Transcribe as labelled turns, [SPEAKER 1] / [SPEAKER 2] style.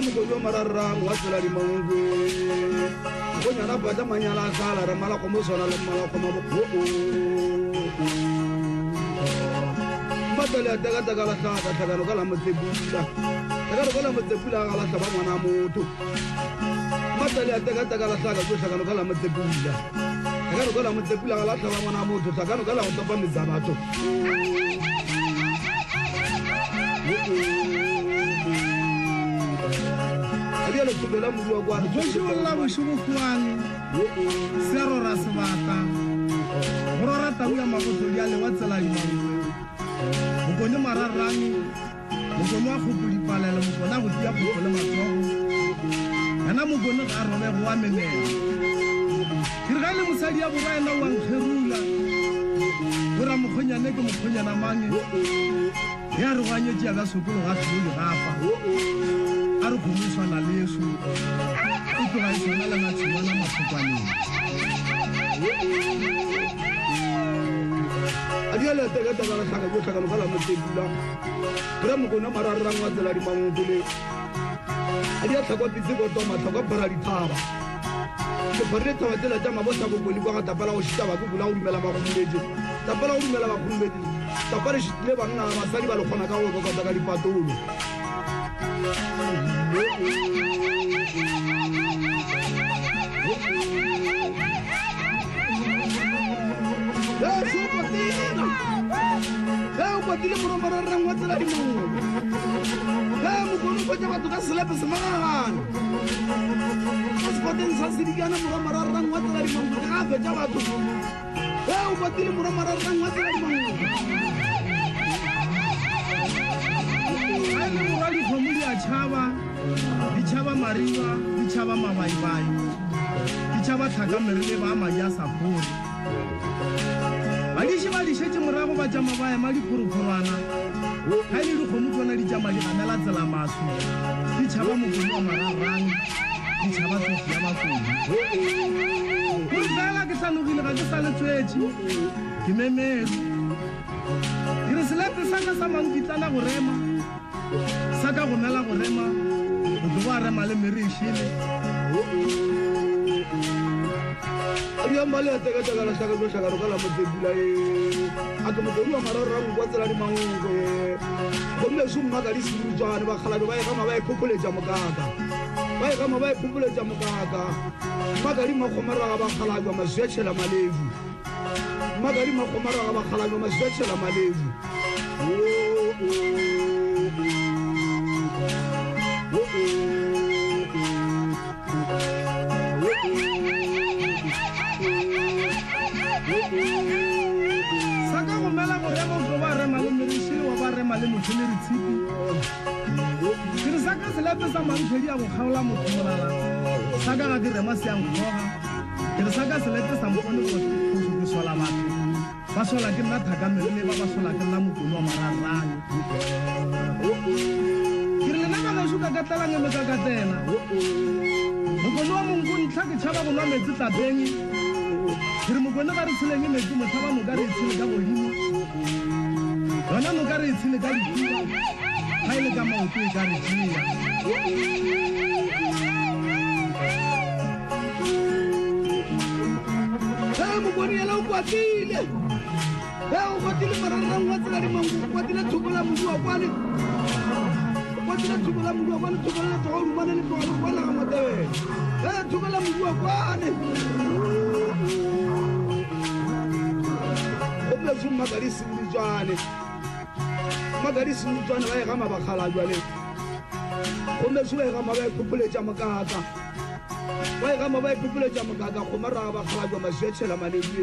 [SPEAKER 1] mokolo mararrang wa tsela di mangwe go nyana bata manyala sala re mala go mo sona le mala go maboko matale daga daga la saka daga no kala motebula daga no kala motebula ga la tlaba ngwana motho matale daga daga la saka go daga no kala motebula daga no kala motebula ga la tlaba ngwana motho daga no kala go topa mezabatho Dia le tubela mudua kwa
[SPEAKER 2] Joshua la bushuku kwani Sero rasibata Horora tabuya makoto ya le watsela imangwe Mukone mararrangi Mukone wa khupuli palele mukone butia khupole matsogo Yana mukone ga robe go wa memela Kirgale musadi ya bora ena wa nkgerula Bora mkhonyane ke mkhonyana mange Ya re ganye tsia ga sokolo ga tsulu gafa Aru kumuswa na lesu Uto ga isona la matshwana matsokwaneng
[SPEAKER 1] Adia le tega tega la saka go saka no kala motebula Bra mokona mararrang wa tsela di mangwe Adia tlhakwa pitse go toma tlhakwa para di thaba Ke pare taba tsela tsa mabotsa go boli go ga tapala go shita ba go bula go dumela ba go mmeje tapala go dumela ba go mmeje tapale shitile ba nna masadi ba le khona ka go go ka di patolo Patile moro mararrang wa tsela di mangwe mokono go tsa batho ka selepe se magagana Spoteng sa sidikana moro mararrang wa tsela di mangwe ga fetsa batho patile moro mararrang wa tsela di mangwe
[SPEAKER 2] Ai mo ga di khomuli a tshaba di tshaba mariwa di tshaba mabaibai di tshaba tlhaka merele ba maja sa phori Badi shiba di shetse morago ba jama ba ya mali phurupurana ha ile di khomu tsona di jama di ganela tsela masu di tshaba mokono wa mararrang di tshaba tsofi ya bakodi Kurfela ke sanogile ga ke sa le tswetši ke memelo ke re selepe sa ka sa mankitlana go rema sa ka go mela go rema go tlo ba rema le mere ešhele
[SPEAKER 1] Adia male tega tega la saka go saka no kala motebula a ke mokolo mararrang wa tsela di mangwe go mme su mmaga di sirutswana ba khala ba e ga ba e phopoletsa mokaka ba e ga ba e phopoletsa mokaka magari makhomara ba khala ba maswetshela malevu magari makhomara ba khala ba maswetshela malevu
[SPEAKER 2] Saka go mela go rema go ba rema le merishile wa ba rema le mothele re tshipi ke re saka selepe sa mantshedi ya go kgaola mothomolala saka ga di rema se yang khoga ke re saka selepe sa mokone go sola batho ba sola ke nna thaka merele ba sola ke nna mokono wa mararrang ke re lena ba ga shuka ka tlalang me ka tena mokono wa mongwe ntlha ke tshaba go nwa metsi tlapeng Kiri mokone ga re tshileng metsi mothaba no ka re tshile ka godimo Yona no ka re tshile ka dikiwa ga ile ka maoto e ka re tshia
[SPEAKER 1] mokone yela o kwatile o kwatile mararrang wa tsela di mangwe o kwatile thukola modua kwane kwatile thukola modua kwane thukola le tloga o dumane le tloga le kwana ga motebele thukola modua kwane Su magari sirutswane ba e ga mabakhala jwale go me su ba e ga mabae phopoletsa mokaka ba e ga mabae phopoletsa mokaka go mara ba khala jwa maswetshela malebu